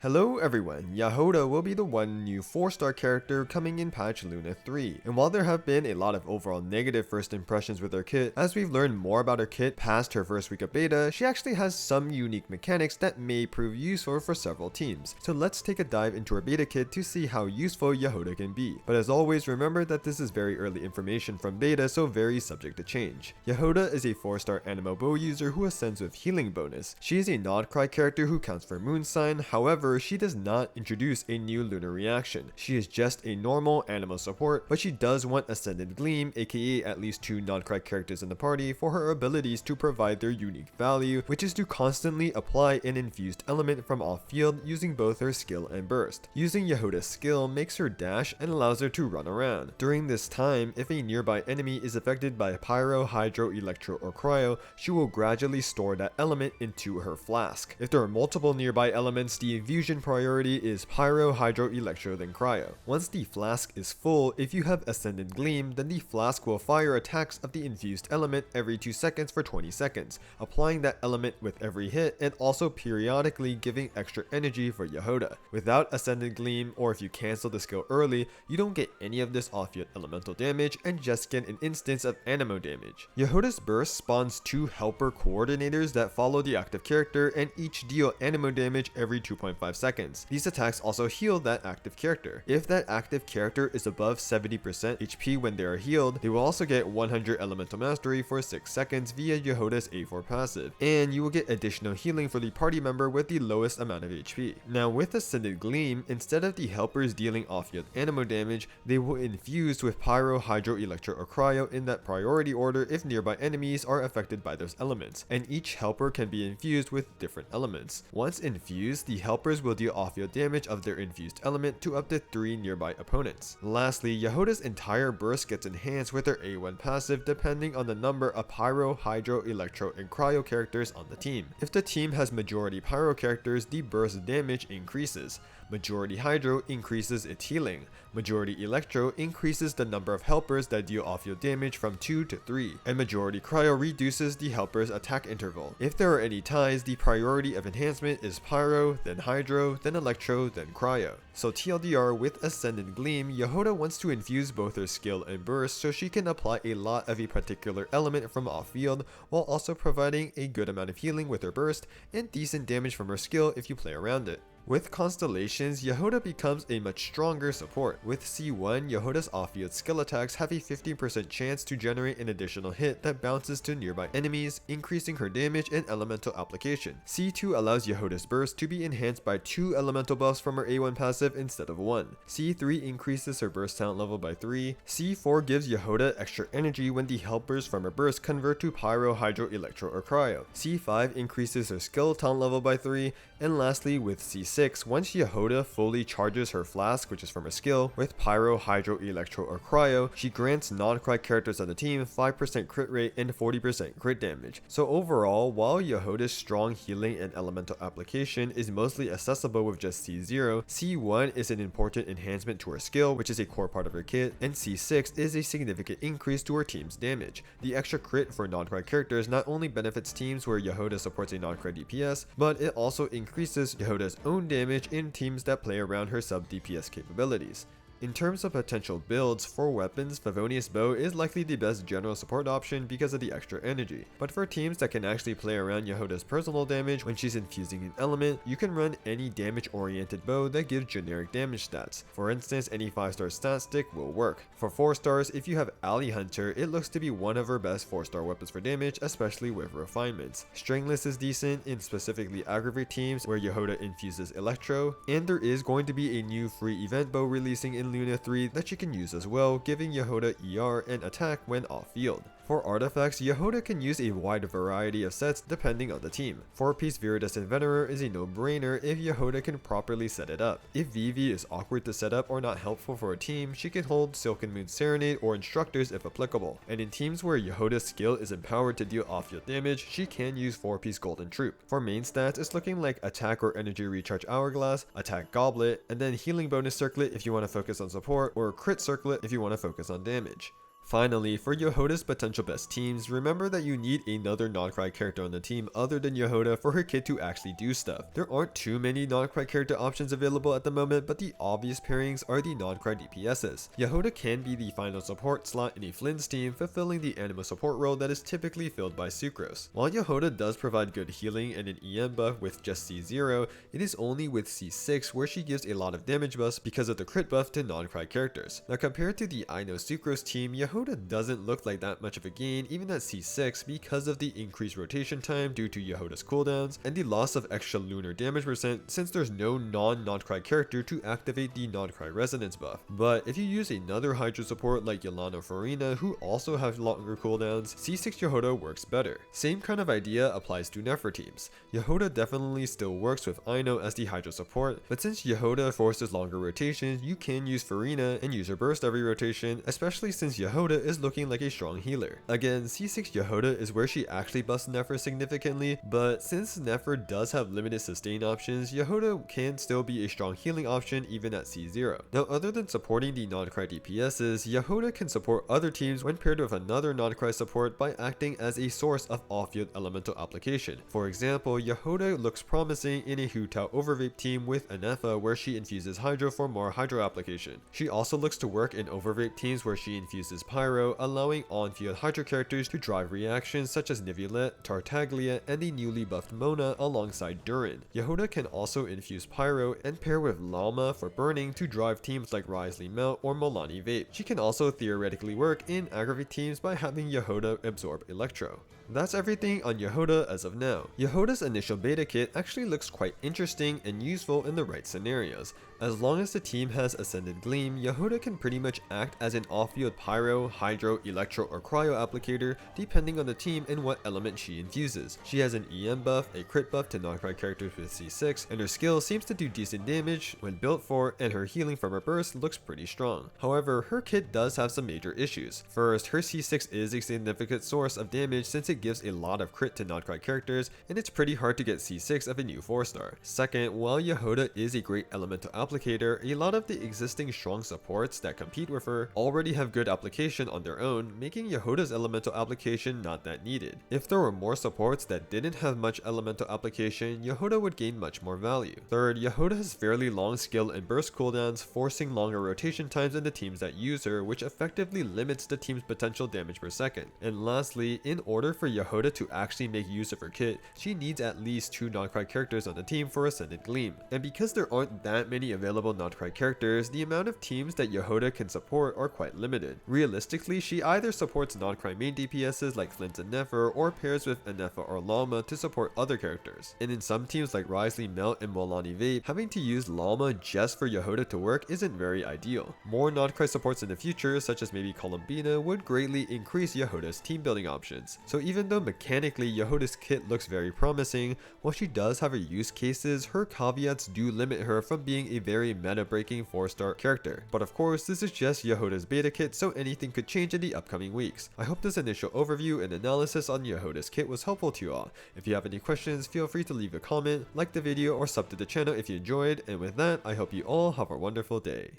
Hello everyone, Jahoda will be the one new 4-star character coming in patch Luna 3, and while there have been a lot of overall negative first impressions with her kit, as we've learned more about her kit past her first week of beta, she actually has some unique mechanics that may prove useful for several teams. So let's take a dive into her beta kit to see how useful Jahoda can be. But as always, remember that this is very early information from beta, so very subject to change. Jahoda is a 4-star Animo Bow user who ascends with healing bonus. She is a nod-krai character who counts for moon sign, however, she does not introduce a new lunar reaction. She is just a normal Animo support, but she does want Ascended Gleam, aka at least 2 nod-krai characters in the party, for her abilities to provide their unique value, which is to constantly apply an infused element from off-field using both her skill and burst. Using Jahoda's skill makes her dash and allows her to run around. During this time, if a nearby enemy is affected by Pyro, Hydro, Electro, or Cryo, she will gradually store that element into her flask. If there are multiple nearby elements, the infusion priority is Pyro, Hydro, Electro, then Cryo. Once the flask is full, if you have Ascended Gleam, then the flask will fire attacks of the infused element every 2 seconds for 20 seconds, applying that element with every hit and also periodically giving extra energy for Jahoda. Without Ascended Gleam, or if you cancel the skill early, you don't get any of this off-field elemental damage and just get an instance of Animo damage. Jahoda's burst spawns 2 helper coordinators that follow the active character and each deal Animo damage every 2.5 seconds. These attacks also heal that active character. If that active character is above 70% HP when they are healed, they will also get 100 elemental mastery for 6 seconds via Jahoda's A4 passive, and you will get additional healing for the party member with the lowest amount of HP. Now with Ascended Gleam, instead of the helpers dealing off-field Animo damage, they will infuse with Pyro, Hydro, Electro, or Cryo in that priority order if nearby enemies are affected by those elements, and each helper can be infused with different elements. Once infused, the helpers will deal off-field damage of their infused element to up to 3 nearby opponents. Lastly, Jahoda's entire burst gets enhanced with her A1 passive depending on the number of Pyro, Hydro, Electro, and Cryo characters on the team. If the team has majority Pyro characters, the burst damage increases. Majority Hydro increases its healing. Majority Electro increases the number of helpers that deal off-field damage from 2 to 3. And Majority Cryo reduces the helper's attack interval. If there are any ties, the priority of enhancement is Pyro, then Hydro, then Electro, then Cryo. So TLDR, with Ascended Gleam, Jahoda wants to infuse both her skill and burst so she can apply a lot of a particular element from off-field while also providing a good amount of healing with her burst and decent damage from her skill if you play around it. With Constellations, Jahoda becomes a much stronger support. With C1, Jahoda's off-field skill attacks have a 15% chance to generate an additional hit that bounces to nearby enemies, increasing her damage and elemental application. C2 allows Jahoda's burst to be enhanced by 2 elemental buffs from her A1 passive instead of 1. C3 increases her burst talent level by 3. C4 gives Jahoda extra energy when the helpers from her burst convert to Pyro, Hydro, Electro, or Cryo. C5 increases her skill talent level by 3. And lastly, with C6, once Jahoda fully charges her flask, which is from her skill, with Pyro, Hydro, Electro, or Cryo, she grants nod-krai characters on the team 5% crit rate and 40% crit damage. So overall, while Jahoda's strong healing and elemental application is mostly accessible with just C0, C1 is an important enhancement to her skill, which is a core part of her kit, and C6 is a significant increase to her team's damage. The extra crit for nod-krai characters not only benefits teams where Jahoda supports a nod-krai DPS, but it also increases Jahoda's own damage in teams that play around her sub DPS capabilities. In terms of potential builds, for weapons, Favonius Bow is likely the best general support option because of the extra energy, but for teams that can actually play around Jahoda's personal damage when she's infusing an element, you can run any damage oriented bow that gives generic damage stats. For instance, any 5-star stat stick will work. For 4 stars, if you have Ally Hunter, it looks to be one of her best 4-star weapons for damage, especially with refinements. Stringless is decent in specifically aggravate teams where Jahoda infuses Electro, and there is going to be a new free event bow releasing in Luna 3 that you can use as well, giving Jahoda ER and attack when off-field. For artifacts, Jahoda can use a wide variety of sets depending on the team. 4-piece Viridescent Venerer is a no-brainer if Jahoda can properly set it up. If Vivi is awkward to set up or not helpful for a team, she can hold Silken Moon Serenade or Instructors if applicable. And in teams where Jahoda's skill is empowered to deal off-field damage, she can use 4-piece Golden Troop. For main stats, it's looking like Attack or Energy Recharge Hourglass, Attack Goblet, and then Healing Bonus Circlet if you want to focus on support, or Crit Circlet if you want to focus on damage. Finally, for Jahoda's potential best teams, remember that you need another nod-krai character on the team other than Jahoda for her kit to actually do stuff. There aren't too many nod-krai character options available at the moment, but the obvious pairings are the nod-krai DPSs. Jahoda can be the final support slot in a Flynn's team, fulfilling the anima support role that is typically filled by Sucrose. While Jahoda does provide good healing and an EM buff with just C0, it is only with C6 where she gives a lot of damage buffs because of the crit buff to nod-krai characters. Now compared to the I Know Sucrose team, Jahoda doesn't look like that much of a gain even at C6 because of the increased rotation time due to Jahoda's cooldowns and the loss of extra lunar damage percent since there's no non-nod-krai character to activate the nod-krai resonance buff. But if you use another Hydro support like Yolanda or Farina who also have longer cooldowns, C6 Jahoda works better. Same kind of idea applies to Nefer teams. Jahoda definitely still works with I Know as the Hydro support, but since Jahoda forces longer rotations, you can use Farina and use her burst every rotation, especially since Jahoda is looking like a strong healer. Again, C6 Jahoda is where she actually busts Nefer significantly, but since Nefer does have limited sustain options, Jahoda can still be a strong healing option even at C0. Now other than supporting the nod-krai DPSs, Jahoda can support other teams when paired with another nod-krai support by acting as a source of off-field elemental application. For example, Jahoda looks promising in a Hu Tao Overvape team with Anefa where she infuses Hydro for more Hydro application. She also looks to work in Overvape teams where she infuses Pyro, allowing on-field Hydro characters to drive reactions such as Nivulette, Tartaglia, and the newly buffed Mona alongside Durin. Jahoda can also infuse Pyro and pair with Lalma for burning to drive teams like Risley Melt or Molani Vape. She can also theoretically work in aggravate teams by having Jahoda absorb Electro. That's everything on Jahoda as of now. Jahoda's initial beta kit actually looks quite interesting and useful in the right scenarios. As long as the team has Ascended Gleam, Jahoda can pretty much act as an off-field Pyro, Hydro, Electro, or Cryo applicator depending on the team and what element she infuses. She has an EM buff, a crit buff to nod-krai characters with C6, and her skill seems to do decent damage when built for, and her healing from her burst looks pretty strong. However, her kit does have some major issues. First, her C6 is a significant source of damage since it gives a lot of crit to nod-krai characters, and it's pretty hard to get C6 of a new 4-star. Second, while Jahoda is a great elemental applicator, a lot of the existing strong supports that compete with her already have good application on their own, making Jahoda's elemental application not that needed. If there were more supports that didn't have much elemental application, Jahoda would gain much more value. Third, Jahoda has fairly long skill and burst cooldowns, forcing longer rotation times in the teams that use her, which effectively limits the team's potential damage per second. And lastly, in order for Jahoda to actually make use of her kit, she needs at least 2 nod-krai characters on the team for Ascended Gleam. And because there aren't that many available nod-krai characters, the amount of teams that Jahoda can support are quite limited. Realistically, she either supports nod-krai main DPSs like Flint and Nefer, or pairs with Anefa or Lalma to support other characters. And in some teams like Risley Melt and Molani Vape, having to use Lalma just for Jahoda to work isn't very ideal. More nod-krai supports in the future, such as maybe Columbina, would greatly increase Jahoda's team building options. So even though mechanically Jahoda's kit looks very promising, while she does have her use cases, her caveats do limit her from being a very meta-breaking 4-star character. But of course, this is just Jahoda's beta kit, so anything could change in the upcoming weeks. I hope this initial overview and analysis on Jahoda's kit was helpful to you all. If you have any questions, feel free to leave a comment, like the video, or sub to the channel if you enjoyed, and with that, I hope you all have a wonderful day.